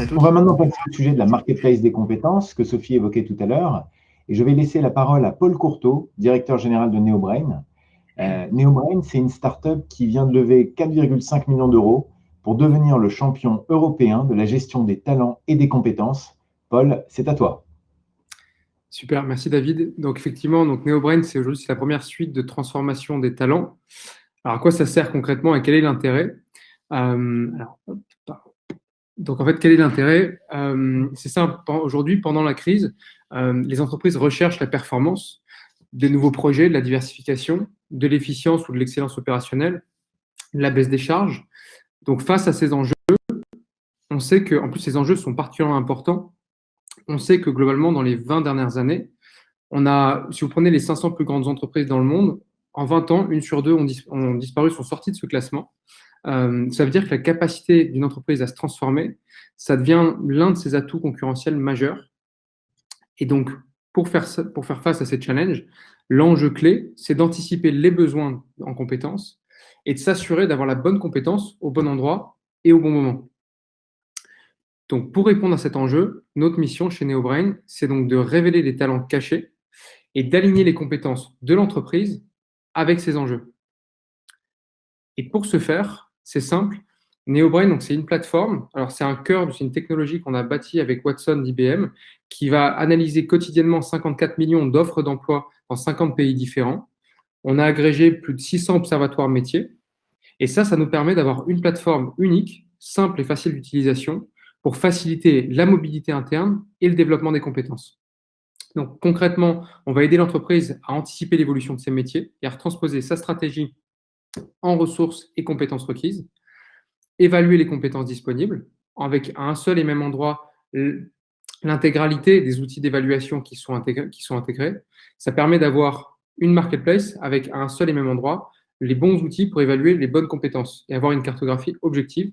à On va tous. maintenant passer au sujet de la marketplace des compétences que Sophie évoquait tout à l'heure. Et je vais laisser la parole à Paul Courteau, directeur général de NeoBrain. NeoBrain, c'est une start-up qui vient de lever 4,5 millions d'euros pour devenir le champion européen de la gestion des talents et des compétences. Paul, c'est à toi. Super, merci David. Donc effectivement, NeoBrain, c'est la première suite de transformation des talents. Alors à quoi ça sert concrètement et quel est l'intérêt? Hop, pardon. Donc en fait, quel est l'intérêt? C'est simple. Aujourd'hui, pendant la crise, les entreprises recherchent la performance, des nouveaux projets, de la diversification, de l'efficience ou de l'excellence opérationnelle, de la baisse des charges. Donc face à ces enjeux, on sait que, en plus, ces enjeux sont particulièrement importants. On sait que globalement, dans les 20 dernières années, si vous prenez les 500 plus grandes entreprises dans le monde, en 20 ans, une sur deux ont disparu, sont sorties de ce classement. Ça veut dire que la capacité d'une entreprise à se transformer, ça devient l'un de ses atouts concurrentiels majeurs. Et donc, pour faire face à ces challenges, l'enjeu clé, c'est d'anticiper les besoins en compétences et de s'assurer d'avoir la bonne compétence au bon endroit et au bon moment. Donc, pour répondre à cet enjeu, notre mission chez NeoBrain, c'est donc de révéler les talents cachés et d'aligner les compétences de l'entreprise avec ces enjeux. Et pour ce faire, c'est simple. NeoBrain, donc c'est une plateforme. Alors c'est c'est une technologie qu'on a bâtie avec Watson d'IBM qui va analyser quotidiennement 54 millions d'offres d'emploi dans 50 pays différents. On a agrégé plus de 600 observatoires métiers. Et ça nous permet d'avoir une plateforme unique, simple et facile d'utilisation pour faciliter la mobilité interne et le développement des compétences. Donc concrètement, on va aider l'entreprise à anticiper l'évolution de ses métiers et à retransposer sa stratégie en ressources et compétences requises, évaluer les compétences disponibles avec à un seul et même endroit l'intégralité des outils d'évaluation qui sont intégrés. Ça permet d'avoir une marketplace avec à un seul et même endroit les bons outils pour évaluer les bonnes compétences et avoir une cartographie objective,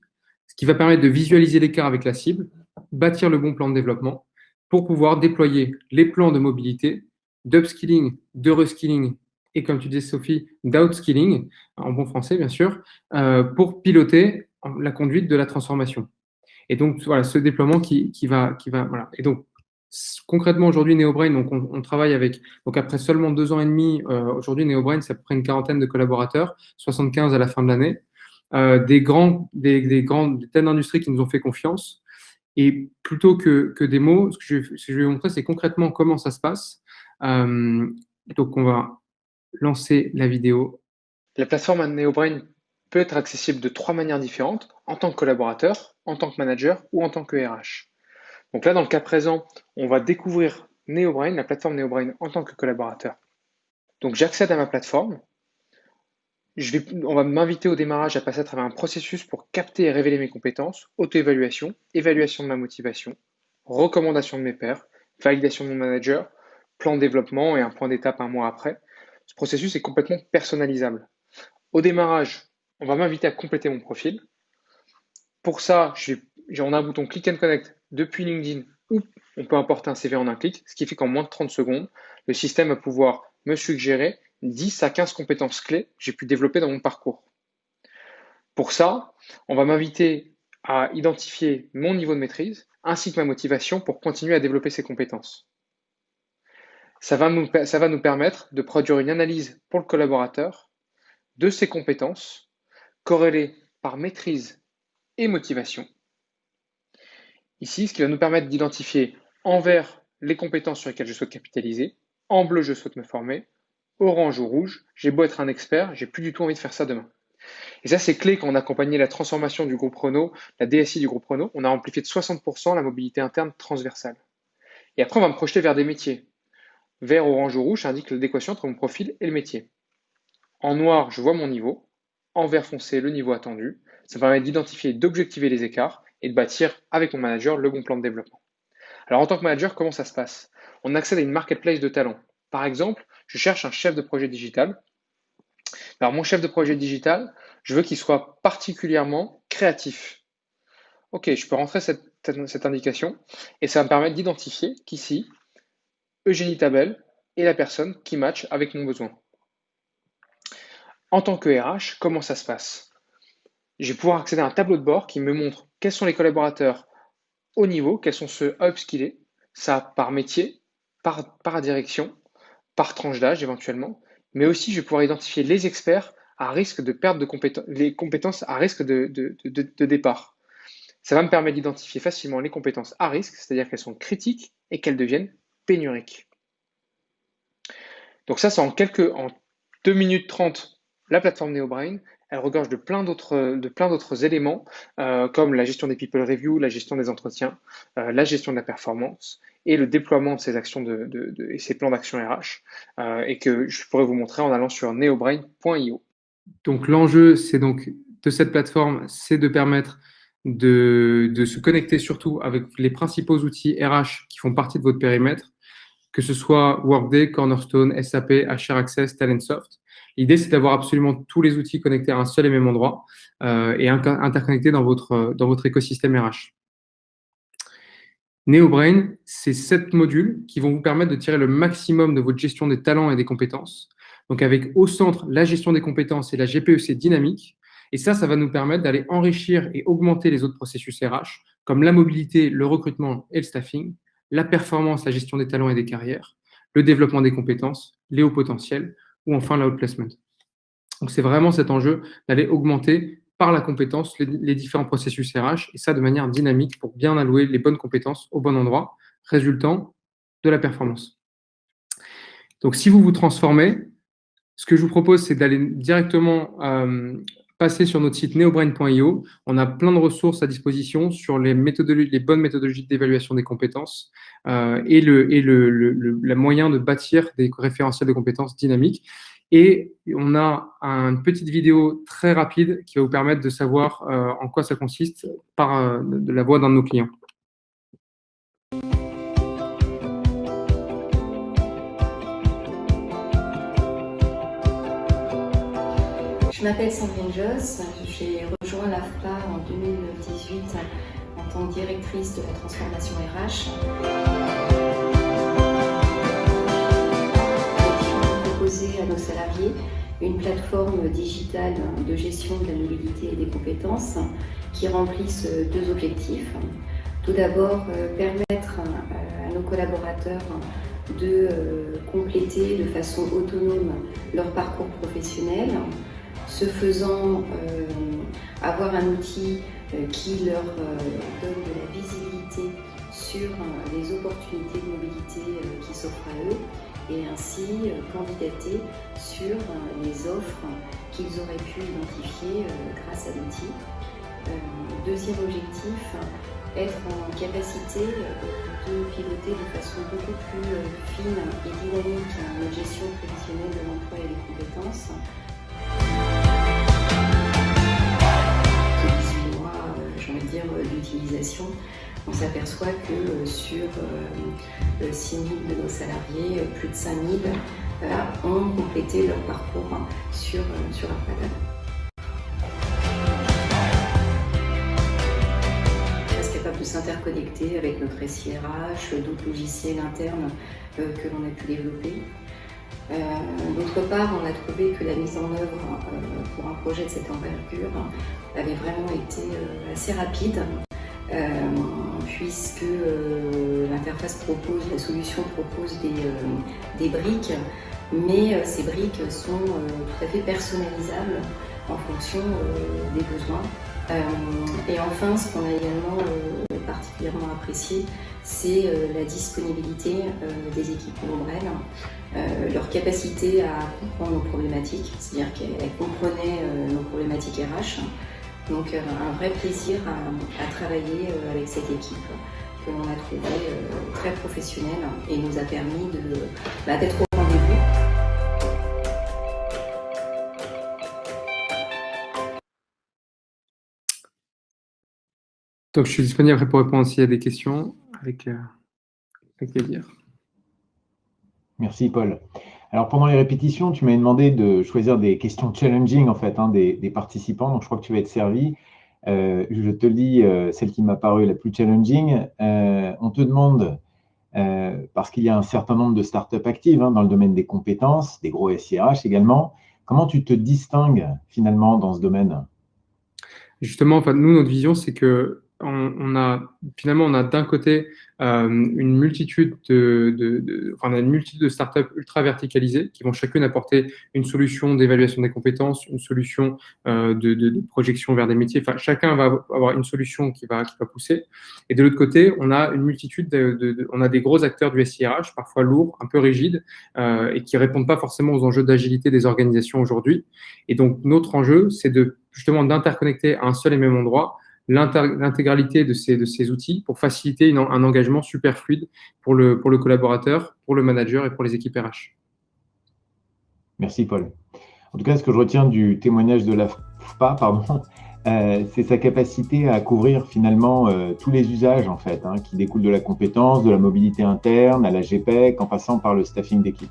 ce qui va permettre de visualiser l'écart avec la cible, bâtir le bon plan de développement pour pouvoir déployer les plans de mobilité, d'upskilling, de reskilling et, comme tu disais Sophie, d'outskilling, en bon français bien sûr, pour piloter la conduite de la transformation. Et donc, voilà, ce déploiement voilà. Et donc, concrètement, aujourd'hui, NeoBrain, donc, on travaille avec, donc après seulement 2 ans et demi, aujourd'hui, NeoBrain, c'est à peu près une quarantaine de collaborateurs, 75 à la fin de l'année, des telles d'industries qui nous ont fait confiance. Et plutôt que des mots, ce que je vais vous montrer, c'est concrètement comment ça se passe. Donc, on va lancer la vidéo. La plateforme NeoBrain peut être accessible de 3 manières différentes, en tant que collaborateur, en tant que manager ou en tant que RH. Donc là, dans le cas présent, on va découvrir NeoBrain, la plateforme NeoBrain en tant que collaborateur. Donc j'accède à ma plateforme. On va m'inviter au démarrage à passer à travers un processus pour capter et révéler mes compétences, auto-évaluation, évaluation de ma motivation, recommandation de mes pairs, validation de mon manager, plan de développement et un point d'étape un mois après. Ce processus est complètement personnalisable. Au démarrage, on va m'inviter à compléter mon profil. Pour ça, on a un bouton Click and Connect depuis LinkedIn ou on peut importer un CV en un clic, ce qui fait qu'en moins de 30 secondes, le système va pouvoir me suggérer 10 à 15 compétences clés que j'ai pu développer dans mon parcours. Pour ça, on va m'inviter à identifier mon niveau de maîtrise ainsi que ma motivation pour continuer à développer ces compétences. Ça va nous permettre de produire une analyse pour le collaborateur de ses compétences corrélées par maîtrise et motivation. Ici, ce qui va nous permettre d'identifier en vert les compétences sur lesquelles je souhaite capitaliser, en bleu, je souhaite me former, orange ou rouge, j'ai beau être un expert, j'ai plus du tout envie de faire ça demain. Et ça, c'est clé quand on a accompagné la transformation du groupe Renault, la DSI du groupe Renault, on a amplifié de 60% la mobilité interne transversale. Et après, on va me projeter vers des métiers. Vert, orange ou rouge, ça indique l'adéquation entre mon profil et le métier. En noir, je vois mon niveau. En vert foncé, le niveau attendu. Ça permet d'identifier et d'objectiver les écarts et de bâtir avec mon manager le bon plan de développement. Alors en tant que manager, comment ça se passe? On accède à une marketplace de talents. Par exemple, je cherche un chef de projet digital. Alors mon chef de projet digital, je veux qu'il soit particulièrement créatif. Ok, je peux rentrer cette indication et ça va me permettre d'identifier qu'ici, Eugénie Tabel est la personne qui match avec mon besoin. En tant que RH, comment ça se passe? Je vais pouvoir accéder à un tableau de bord qui me montre quels sont les collaborateurs haut niveau, quels sont ceux à upskiller, ça par métier, par direction, par tranche d'âge éventuellement, mais aussi je vais pouvoir identifier les experts à risque de perte de compétences, les compétences à risque de départ. Ça va me permettre d'identifier facilement les compétences à risque, c'est-à-dire qu'elles sont critiques et qu'elles deviennent pénuriques. Donc ça, c'est en 2 minutes 30, la plateforme NeoBrain. Elle regorge de plein d'autres éléments, comme la gestion des people review, la gestion des entretiens, la gestion de la performance et le déploiement de ces actions et ces plans d'action RH, et que je pourrais vous montrer en allant sur neobrain.io. Donc l'enjeu, c'est donc de cette plateforme, c'est de permettre de se connecter surtout avec les principaux outils RH qui font partie de votre périmètre, que ce soit Workday, Cornerstone, SAP, HR Access, Talentsoft. L'idée, c'est d'avoir absolument tous les outils connectés à un seul et même endroit et interconnectés dans votre écosystème RH. NeoBrain, c'est 7 modules qui vont vous permettre de tirer le maximum de votre gestion des talents et des compétences. Donc, avec au centre la gestion des compétences et la GPEC dynamique. Et ça va nous permettre d'aller enrichir et augmenter les autres processus RH, comme la mobilité, le recrutement et le staffing, la performance, la gestion des talents et des carrières, le développement des compétences, les hauts potentiels ou enfin l'outplacement. Donc, c'est vraiment cet enjeu d'aller augmenter par la compétence les différents processus RH et ça de manière dynamique pour bien allouer les bonnes compétences au bon endroit, résultant de la performance. Donc, si vous vous transformez, ce que je vous propose, c'est d'aller directement passer sur notre site neobrain.io. On a plein de ressources à disposition sur les bonnes méthodologies d'évaluation des compétences et le moyen de bâtir des référentiels de compétences dynamiques. Et on a une petite vidéo très rapide qui va vous permettre de savoir en quoi ça consiste de la voix d'un de nos clients. Je m'appelle Sandrine Josse, j'ai rejoint l'AFPA en 2018 en tant que directrice de la transformation RH. J'ai proposé à nos salariés une plateforme digitale de gestion de la mobilité et des compétences qui remplissent 2 objectifs. Tout d'abord, permettre à nos collaborateurs de compléter de façon autonome leur parcours professionnel. Ce faisant, avoir un outil qui leur donne de la visibilité sur les opportunités de mobilité qui s'offrent à eux et ainsi candidater sur les offres qu'ils auraient pu identifier grâce à l'outil. Deuxième objectif, être en capacité de piloter de façon beaucoup plus fine et dynamique la gestion prévisionnelle de l'emploi et des compétences. D'utilisation, on s'aperçoit que sur 6 000 de nos salariés, plus de 5 000 ont complété leur parcours sur AFPA. Reste capable de s'interconnecter avec notre SIRH, d'autres logiciels internes que l'on a pu développer. D'autre part, on a trouvé que la mise en œuvre pour un projet de cette envergure avait vraiment été assez rapide puisque l'interface la solution propose des briques, mais ces briques sont tout à fait personnalisables en fonction des besoins. Et enfin, ce qu'on a également particulièrement apprécié, c'est la disponibilité des équipes NeoBrain, leur capacité à comprendre nos problématiques, c'est-à-dire qu'elles comprenaient nos problématiques RH. Donc un vrai plaisir à travailler avec cette équipe que l'on a trouvée très professionnelle et nous a permis d'être au rendez-vous. Donc je suis disponible après pour répondre s'il y a des questions avec plaisir. Merci Paul. Alors pendant les répétitions, tu m'as demandé de choisir des questions challenging en fait des participants, donc je crois que tu vas être servi. Je te lis celle qui m'a paru la plus challenging. On te demande, parce qu'il y a un certain nombre de startups actives dans le domaine des compétences, des gros SIRH également, comment tu te distingues finalement dans ce domaine? Justement, nous, notre vision, c'est que on a d'un côté une multitude on a une multitude de startups ultra verticalisées qui vont chacune apporter une solution d'évaluation des compétences, une solution de projection vers des métiers. Enfin, chacun va avoir une solution qui va pousser. Et de l'autre côté, on a une multitude on a des gros acteurs du SIRH, parfois lourds, un peu rigides, et qui répondent pas forcément aux enjeux d'agilité des organisations aujourd'hui. Et donc, notre enjeu, c'est justement d'interconnecter à un seul et même endroit l'intégralité de ces outils pour faciliter un engagement super fluide pour le collaborateur, pour le manager et pour les équipes RH. Merci Paul. En tout cas, ce que je retiens du témoignage de l'AFPA, c'est sa capacité à couvrir finalement tous les usages en fait, qui découlent de la compétence, de la mobilité interne, à la GPEC, en passant par le staffing d'équipe.